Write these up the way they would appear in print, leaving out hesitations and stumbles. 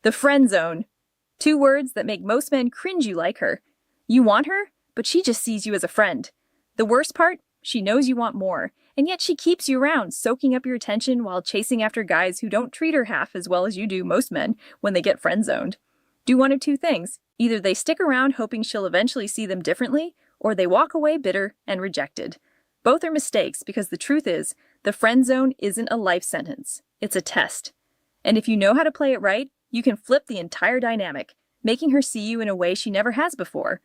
The friend zone. Two words that make most men cringe you like her. You want her, but she just sees you as a friend. The worst part? She knows you want more, and yet she keeps you around, soaking up your attention while chasing after guys who don't treat her half as well as you do most men when they get friend-zoned. Do one of two things. Either they stick around hoping she'll eventually see them differently, or they walk away bitter and rejected. Both are mistakes because the truth is, the friend zone isn't a life sentence. It's a test. And if you know how to play it right, you can flip the entire dynamic, making her see you in a way she never has before.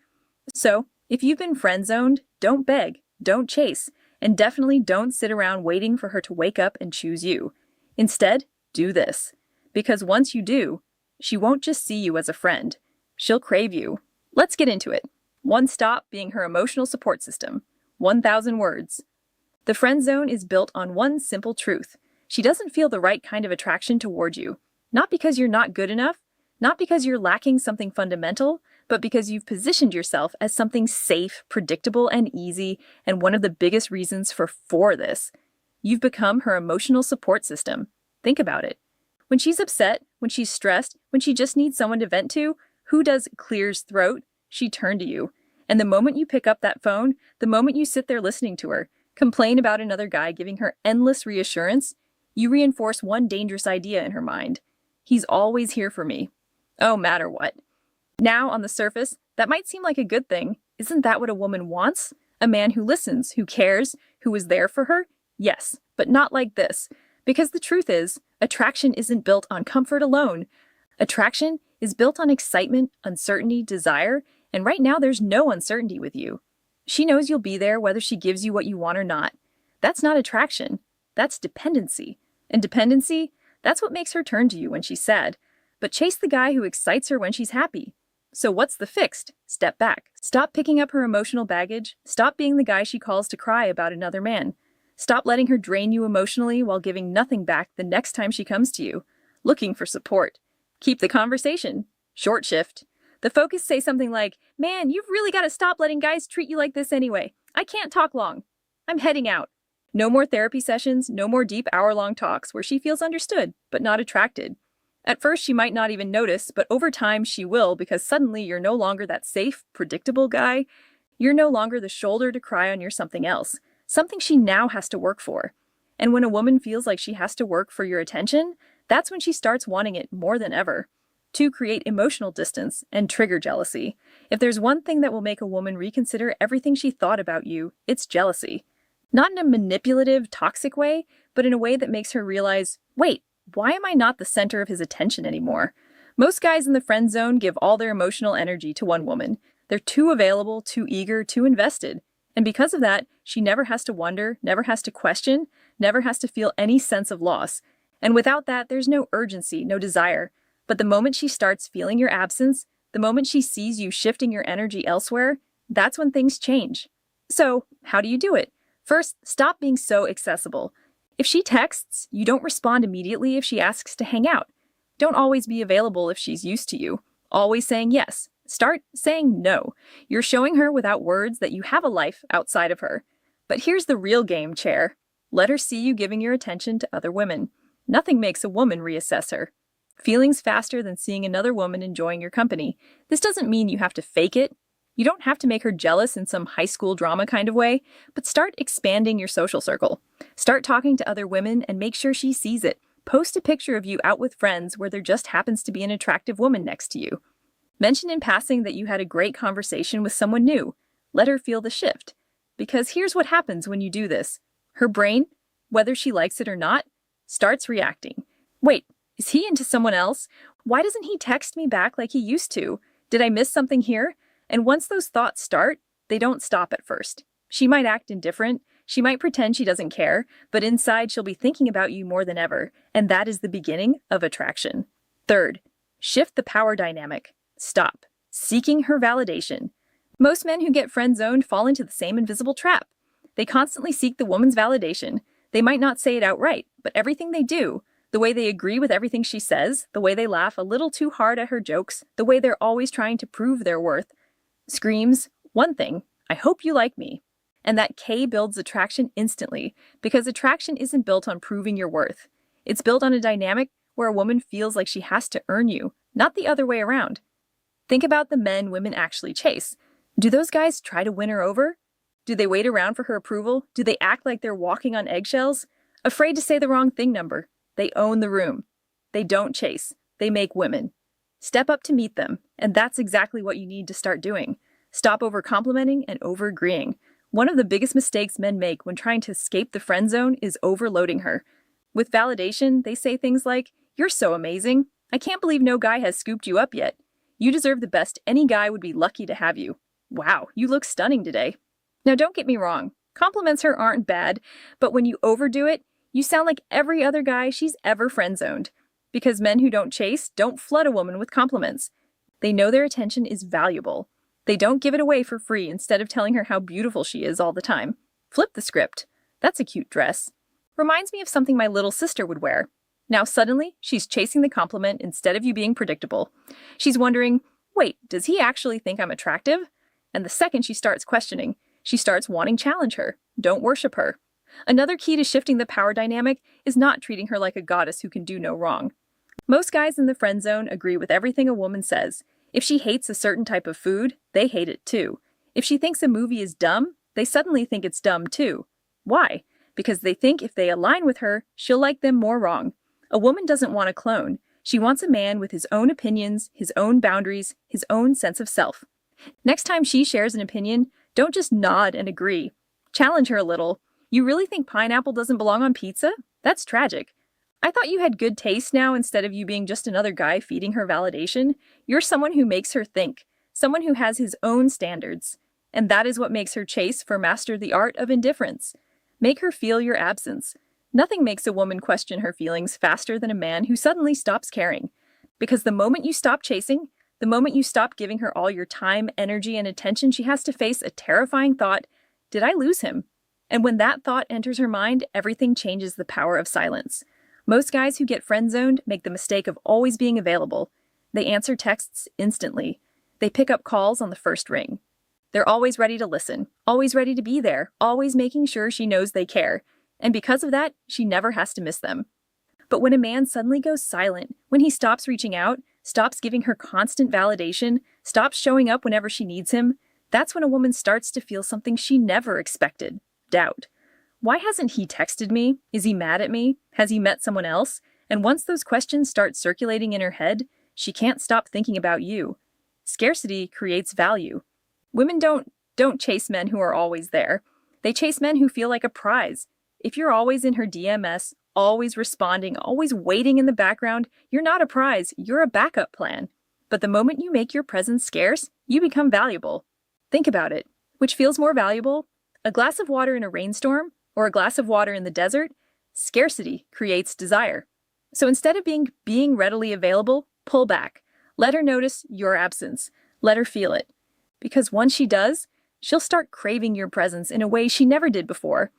So, if you've been friend-zoned, don't beg, don't chase, and definitely don't sit around waiting for her to wake up and choose you. Instead, do this. Because once you do, she won't just see you as a friend. She'll crave you. Let's get into it. One stop being her emotional support system. 1,000 words. The friend zone is built on one simple truth. She doesn't feel the right kind of attraction toward you. Not because you're not good enough, not because you're lacking something fundamental, but because you've positioned yourself as something safe, predictable, and easy, and one of the biggest reasons for this. You've become her emotional support system. Think about it. When she's upset, when she's stressed, when she just needs someone to vent to, who does clears throat? She turned to you. And the moment you pick up that phone, the moment you sit there listening to her, complain about another guy giving her endless reassurance, you reinforce one dangerous idea in her mind. He's always here for me. Oh, matter what. Now, on the surface, that might seem like a good thing. Isn't that what a woman wants? A man who listens, who cares, who is there for her? Yes, but not like this. Because the truth is, attraction isn't built on comfort alone. Attraction is built on excitement, uncertainty, desire, and right now there's no uncertainty with you. She knows you'll be there whether she gives you what you want or not. That's not attraction. That's dependency. And dependency, that's what makes her turn to you when she's sad. But chase the guy who excites her when she's happy. So what's the fix? Step back. Stop picking up her emotional baggage. Stop being the guy she calls to cry about another man. Stop letting her drain you emotionally while giving nothing back the next time she comes to you, looking for support. Keep the conversation. Short shift. The focus say something like, "Man, you've really got to stop letting guys treat you like this anyway. I can't talk long. I'm heading out." No more therapy sessions, no more deep hour-long talks where she feels understood, but not attracted. At first, she might not even notice, but over time she will because suddenly you're no longer that safe, predictable guy. You're no longer the shoulder to cry on your something else, something she now has to work for. And when a woman feels like she has to work for your attention, that's when she starts wanting it more than ever. To create emotional distance and trigger jealousy. If there's one thing that will make a woman reconsider everything she thought about you, it's jealousy. Not in a manipulative, toxic way, but in a way that makes her realize, wait, why am I not the center of his attention anymore? Most guys in the friend zone give all their emotional energy to one woman. They're too available, too eager, too invested. And because of that, she never has to wonder, never has to question, never has to feel any sense of loss. And without that, there's no urgency, no desire. But the moment she starts feeling your absence, the moment she sees you shifting your energy elsewhere, that's when things change. So, how do you do it? First, stop being so accessible. If she texts, you don't respond immediately if she asks to hang out. Don't always be available if she's used to you. Always saying yes. Start saying no. You're showing her without words that you have a life outside of her. But here's the real game, chair. Let her see you giving your attention to other women. Nothing makes a woman reassess her. Feelings faster than seeing another woman enjoying your company. This doesn't mean you have to fake it. You don't have to make her jealous in some high school drama kind of way, but start expanding your social circle. Start talking to other women and make sure she sees it. Post a picture of you out with friends where there just happens to be an attractive woman next to you. Mention in passing that you had a great conversation with someone new. Let her feel the shift. Because here's what happens when you do this. Her brain, whether she likes it or not, starts reacting. Wait, is he into someone else? Why doesn't he text me back like he used to? Did I miss something here? And once those thoughts start, they don't stop at first. She might act indifferent, she might pretend she doesn't care, but inside she'll be thinking about you more than ever, and that is the beginning of attraction. Third, shift the power dynamic. Stop seeking her validation. Most men who get friend-zoned fall into the same invisible trap. They constantly seek the woman's validation. They might not say it outright, but everything they do, the way they agree with everything she says, the way they laugh a little too hard at her jokes, the way they're always trying to prove their worth, screams one thing: I hope you like me. And that K builds attraction instantly, because attraction isn't built on proving your worth. It's built on a dynamic where a woman feels like she has to earn you, not the other way around. Think about the men women actually chase. Do those guys try to win her over? Do they wait around for her approval? Do they act like they're walking on eggshells? Afraid to say the wrong thing number. They own the room. They don't chase. They make women. Step up to meet them, and that's exactly what you need to start doing. Stop over-complimenting and over-agreeing. One of the biggest mistakes men make when trying to escape the friend zone is overloading her. With validation, they say things like, "You're so amazing. I can't believe no guy has scooped you up yet. You deserve the best. Any guy would be lucky to have you. Wow, you look stunning today." Now don't get me wrong, compliments her aren't bad, but when you overdo it, you sound like every other guy she's ever friend-zoned. Because men who don't chase don't flood a woman with compliments. They know their attention is valuable. They don't give it away for free instead of telling her how beautiful she is all the time. Flip the script. "That's a cute dress. Reminds me of something my little sister would wear." Now suddenly, she's chasing the compliment instead of you being predictable. She's wondering, wait, does he actually think I'm attractive? And the second she starts questioning, she starts wanting to challenge her. Don't worship her. Another key to shifting the power dynamic is not treating her like a goddess who can do no wrong. Most guys in the friend zone agree with everything a woman says. If she hates a certain type of food, they hate it too. If she thinks a movie is dumb, they suddenly think it's dumb too. Why? Because they think if they align with her, she'll like them more wrong. A woman doesn't want a clone. She wants a man with his own opinions, his own boundaries, his own sense of self. Next time she shares an opinion, don't just nod and agree. Challenge her a little. "You really think pineapple doesn't belong on pizza? That's tragic. I thought you had good taste now instead of you being just another guy feeding her validation. You're someone who makes her think, someone who has his own standards. And that is what makes her chase for master the art of indifference. Make her feel your absence. Nothing makes a woman question her feelings faster than a man who suddenly stops caring. Because the moment you stop chasing, the moment you stop giving her all your time, energy, and attention, she has to face a terrifying thought, did I lose him? And when that thought enters her mind, everything changes the power of silence. Most guys who get friend-zoned make the mistake of always being available. They answer texts instantly. They pick up calls on the first ring. They're always ready to listen, always ready to be there, always making sure she knows they care. And because of that, she never has to miss them. But when a man suddenly goes silent, when he stops reaching out, stops giving her constant validation, stops showing up whenever she needs him, that's when a woman starts to feel something she never expected. Doubt. Why hasn't he texted me? Is he mad at me? Has he met someone else? And once those questions start circulating in her head, she can't stop thinking about you. Scarcity creates value. Women don't chase men who are always there. They chase men who feel like a prize. If you're always in her DMS, always responding, always waiting in the background, you're not a prize, you're a backup plan. But the moment you make your presence scarce, you become valuable. Think about it. Which feels more valuable? A glass of water in a rainstorm or a glass of water in the desert? Scarcity creates desire. So instead of being readily available, pull back. Let her notice your absence. Let her feel it. Because once she does, she'll start craving your presence in a way she never did before.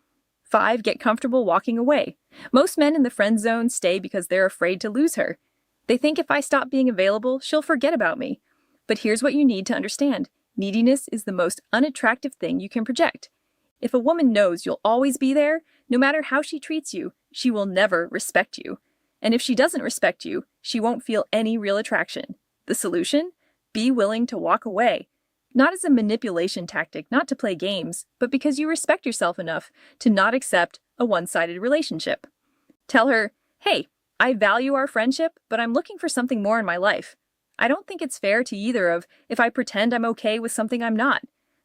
5. Get comfortable walking away. Most men in the friend zone stay because they're afraid to lose her. They think if I stop being available, she'll forget about me. But here's what you need to understand. Neediness is the most unattractive thing you can project. If a woman knows you'll always be there, no matter how she treats you, she will never respect you. And if she doesn't respect you, she won't feel any real attraction. The solution? Be willing to walk away. Not as a manipulation tactic, not to play games, but because you respect yourself enough to not accept a one-sided relationship. Tell her, hey, I value our friendship, but I'm looking for something more in my life. I don't think it's fair to either of if I pretend I'm okay with something I'm not.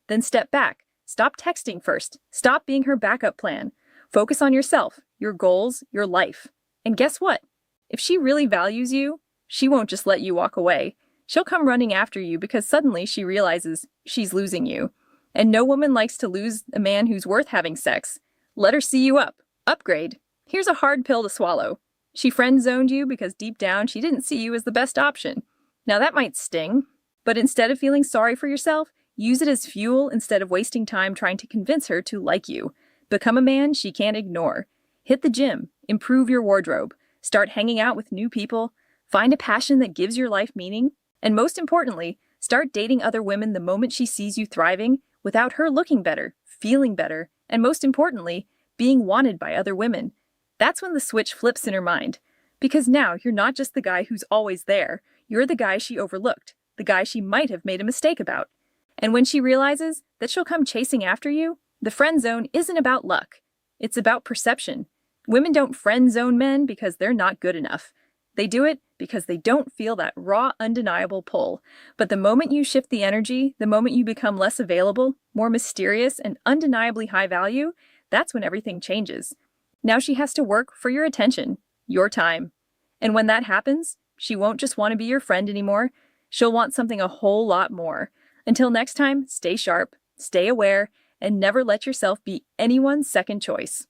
Then step back. Stop texting first. Stop being her backup plan. Focus on yourself, your goals, your life. And guess what? If she really values you, she won't just let you walk away. She'll come running after you because suddenly she realizes she's losing you. And no woman likes to lose a man who's worth having sex. Let her see you up. Upgrade. Here's a hard pill to swallow. She friend-zoned you because deep down she didn't see you as the best option. Now that might sting, but instead of feeling sorry for yourself, use it as fuel instead of wasting time trying to convince her to like you. Become a man she can't ignore. Hit the gym. Improve your wardrobe. Start hanging out with new people. Find a passion that gives your life meaning. And most importantly, start dating other women the moment she sees you thriving without her looking better, feeling better, and most importantly, being wanted by other women. That's when the switch flips in her mind. Because now you're not just the guy who's always there. you're the guy she overlooked, the guy she might have made a mistake about. And when she realizes that she'll come chasing after you, the friend zone isn't about luck. It's about perception. Women don't friend zone men because they're not good enough. They do it because they don't feel that raw, undeniable pull. But the moment you shift the energy, the moment you become less available, more mysterious, and undeniably high value, that's when everything changes. Now she has to work for your attention, your time. And when that happens, she won't just want to be your friend anymore. She'll want something a whole lot more. Until next time, stay sharp, stay aware, and never let yourself be anyone's second choice.